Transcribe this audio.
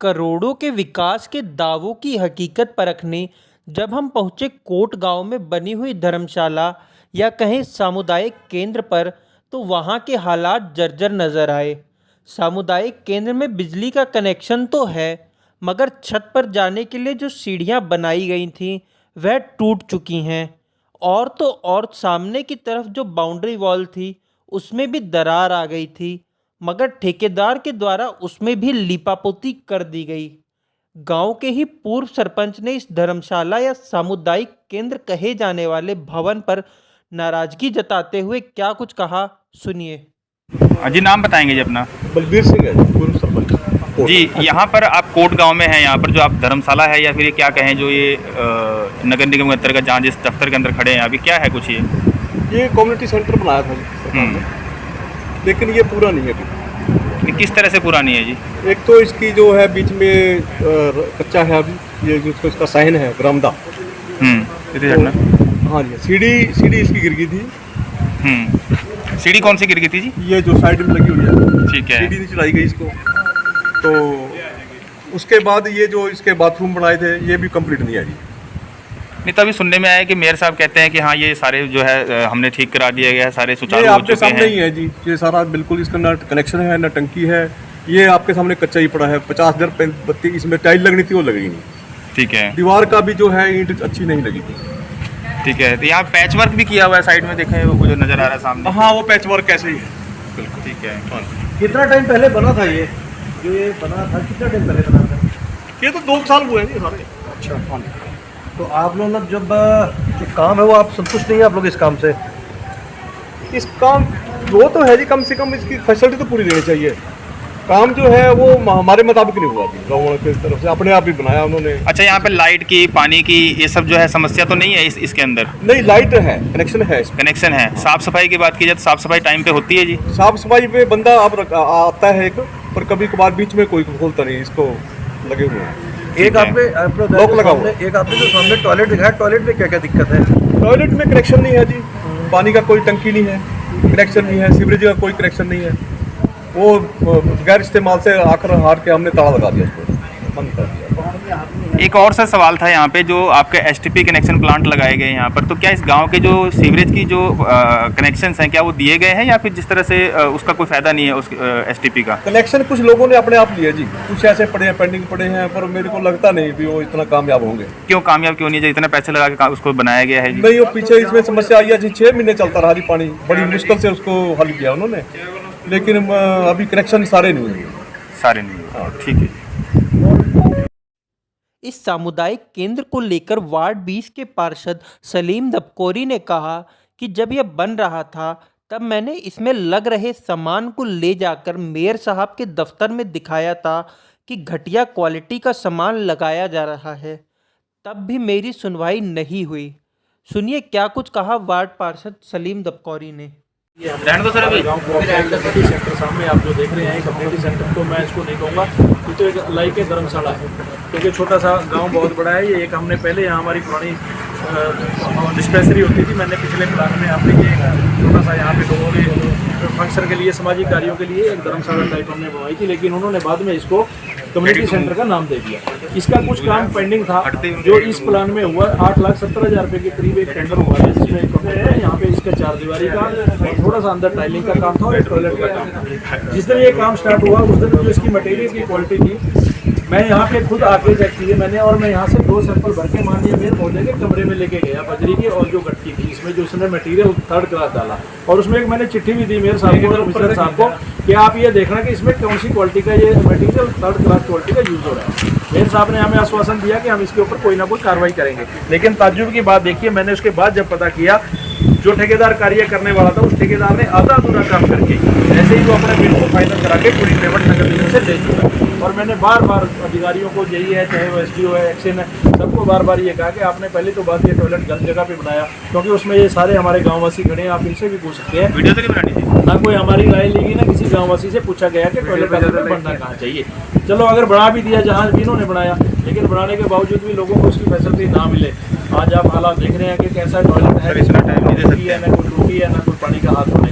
करोड़ों के विकास के दावों की हकीकत परखने जब हम पहुंचे कोट गांव में बनी हुई धर्मशाला या कहें सामुदायिक केंद्र पर, तो वहां के हालात जर्जर नजर आए। सामुदायिक केंद्र में बिजली का कनेक्शन तो है, मगर छत पर जाने के लिए जो सीढ़ियां बनाई गई थीं वह टूट चुकी हैं। और तो और सामने की तरफ जो बाउंड्री वॉल थी उसमें भी दरार आ गई थी, मगर ठेकेदार के द्वारा उसमें भी लीपापोती कर दी गई। गांव के ही पूर्व सरपंच ने इस धर्मशाला या सामुदायिक केंद्र कहे जाने वाले भवन पर नाराजगी जताते हुए क्या कुछ कहा, सुनिए। जी, नाम बताएंगे जी अपना? बलबीर सिंह है जी, पूर्व सरपंच। जी, यहाँ पर आप कोट गांव में हैं, यहाँ पर जो आप धर्मशाला है या फिर ये क्या कहें जो ये नगर निगम के अंतर्गत जहाँ जिस दफ्तर के अंदर खड़े हैं अभी, क्या है कुछ ये कम्युनिटी सेंटर बनाया था जी सरकार ने, लेकिन ये पूरा नहीं है अभी। किस तरह से पूरा नहीं है जी? एक तो इसकी जो है बीच में कच्चा है अभी, ये जो इसका साइन है बरामदा। हाँ जी, सीढ़ी इसकी गिर गई थी। सीढ़ी कौन सी गिर गई थी जी? ये जो साइड में लगी हुई है, ठीक है। सीढ़ी नहीं चलाई गई इसको। तो उसके बाद ये जो इसके बाथरूम बनाए थे ये भी कंप्लीट नहीं है जी। नहीं, तभी सुनने में आया कि मेयर साहब कहते हैं कि हाँ ये सारे जो है हमने ठीक करा दिया गया है, सारे सुचारू हो चुके हैं। आपके सामने ही है जी, ये सारा बिल्कुल, इसका ना कनेक्शन है ना टंकी है, ये आपके सामने कच्चा ही पड़ा है। 50,000 बत्ती इसमें टाइल लगनी थी, वो लगेगी नहीं। ठीक है। दीवार का भी जो है ईंट अच्छी नहीं लगी थी। ठीक है। तो यहाँ पैच वर्क भी किया हुआ है साइड में, देखें वो जो नजर आ रहा है सामने। हाँ, वो पैच वर्क ऐसे ही है। बिल्कुल ठीक है। कितना टाइम पहले बना था ये जो ये बना था, कितना टाइम पहले बना था? ये तो 2 साल हुए हैं सारे। अच्छा, तो आप लोग जब जो काम है वो आप संतुष्ट नहीं है आप लोग इस काम से? इस काम वो तो है जी, कम से कम इसकी फैसिलिटी तो पूरी देनी चाहिए। काम जो है वो हमारे मुताबिक नहीं हुआ जी, लोगों की तरफ से अपने आप ही बनाया उन्होंने। अच्छा, यहाँ पे लाइट की, पानी की, ये सब जो है समस्या तो नहीं है इसके अंदर? नहीं, लाइट है, कनेक्शन है इसमें। कनेक्शन है। साफ सफाई की बात की जाए तो साफ सफाई टाइम पे होती है जी? साफ सफाई पे बंदा अब आता है एक, पर कभी कभार बीच में कोई खोलता नहीं, इसको लगे हुए हैं। एक आपने लॉक लगा हुआ। एक आपने जो सामने टॉयलेट दिखाया, टॉयलेट में क्या क्या दिक्कत है? टॉयलेट में कनेक्शन नहीं है जी, पानी का कोई टंकी नहीं है, कनेक्शन नहीं है, सीवरेज का कोई कनेक्शन नहीं है। वो गैर इस्तेमाल से आकर हार के हमने ताला लगा दिया, उसको बंद कर दिया। एक और सर सवाल था यहाँ पे, जो आपके एसटीपी कनेक्शन प्लांट लगाए गए यहाँ पर, तो क्या इस गांव के जो सीवरेज की जो कनेक्शंस हैं क्या वो दिए गए हैं या फिर जिस तरह से उसका कोई फायदा नहीं है उस एसटीपी का? कनेक्शन कुछ लोगों ने अपने आप लिए जी, कुछ ऐसे पड़े हैं, पेंडिंग पड़े हैं, पर मेरे को लगता नहीं कि वो इतना कामयाब होंगे। क्यों कामयाब क्यों नहीं है? इतने पैसे लगा के उसको बनाया गया है जी। नहीं, वो पीछे इसमें समस्या आई है जी, 6 महीने चलता रहा जी पानी, बड़ी मुश्किल से उसको हल किया उन्होंने, लेकिन अभी कनेक्शन सारे नहीं हुए। सारे नहीं। ठीक है। इस सामुदायिक केंद्र को लेकर वार्ड 20 के पार्षद सलीम दबकोरी ने कहा कि जब यह बन रहा था तब मैंने इसमें लग रहे सामान को ले जाकर मेयर साहब के दफ्तर में दिखाया था कि घटिया क्वालिटी का सामान लगाया जा रहा है, तब भी मेरी सुनवाई नहीं हुई। सुनिए क्या कुछ कहा वार्ड पार्षद सलीम दबकोरी ने। रहने दो सर अभी। गाँव कम्युनिटी सेंटर सामने आप जो देख रहे हैं कम्युनिटी सेंटर, तो मैं इसको नहीं कहूँगा, ये तो एक लाइक है धर्मशाला है, क्योंकि छोटा सा गांव बहुत बड़ा है। ये एक हमने पहले यहाँ हमारी पुरानी डिस्पेंसरी होती थी, मैंने पिछले प्लान में हमने ये छोटा सा यहाँ पे लोगों के फंक्शन के लिए, सामाजिक कार्यों के लिए एक धर्मशाला टाइप हमने बनवाई थी, लेकिन उन्होंने बाद में इसको कम्युनिटी सेंटर का नाम दे दिया। इसका कुछ काम पेंडिंग था जो इस प्लान में हुआ। 8,70,000 रुपये के करीब एक टेंडर हुआ है, जिसमें यहाँ पे इसका 4 दीवारी का और थोड़ा सा अंदर टाइलिंग का काम था और एक टॉयलेट का काम था। जिस दिन ये काम स्टार्ट हुआ उस दिन जो इसकी मटेरियल की क्वालिटी थी, मैं यहाँ पे खुद आके चेक किए मैंने, और मैं यहाँ से 2 सैंपल भर के माननीय मेयर महोदय के कमरे में लेके गया, बजरी की और जो गट्टी थी, इसमें जो उसने मटेरियल 3rd क्लास डाला। और उसमें एक मैंने चिट्ठी भी दी मेयर साहब को और मिस्टर साहब को कि आप ये देखना कि इसमें कौन सी क्वालिटी का ये मटेरियल 3rd क्लास क्वालिटी का यूज़ हो रहा है। मेयर साहब ने हमें आश्वासन दिया कि हम इसके ऊपर कोई ना कोई कार्रवाई करेंगे, लेकिन ताज्जुब की बात देखिए, मैंने उसके बाद जब पता किया जो ठेकेदार कार्य करने वाला था उस ठेकेदार ने आधा अधूरा काम करके ऐसे ही वो अपने बिल को फाइनल करा के पूरी पेमेंट नगर निगम से ले चुका। और मैंने बार बार अधिकारियों को, जेई है चाहे वो एसडीओ है, एक्शन है, सबको बार बार ये कहा कि आपने पहले तो बात ये टॉयलेट गलत जगह पे बनाया, क्योंकि उसमें ये सारे हमारे गाँववासी खड़े हैं, आप इनसे भी पूछ सकते हैं। वीडियो तो नहीं बनानी थी ना कोई हमारी राय ली ना किसी गाँववासी से पूछा गया कि टॉयलेट बनना कहाँ चाहिए। चलो अगर बना भी दिया, जहाँ भी इन्होंने बनाया, लेकिन बनाने के बावजूद भी लोगों को उसकी फैसिलिटी ना मिले। आज आप हालात देख रहे हैं कि कैसा टॉयलेट है, इतना टाइम नहीं दे सकते, ना कोई टूटी है, ना कोई पानी का हाथ धोने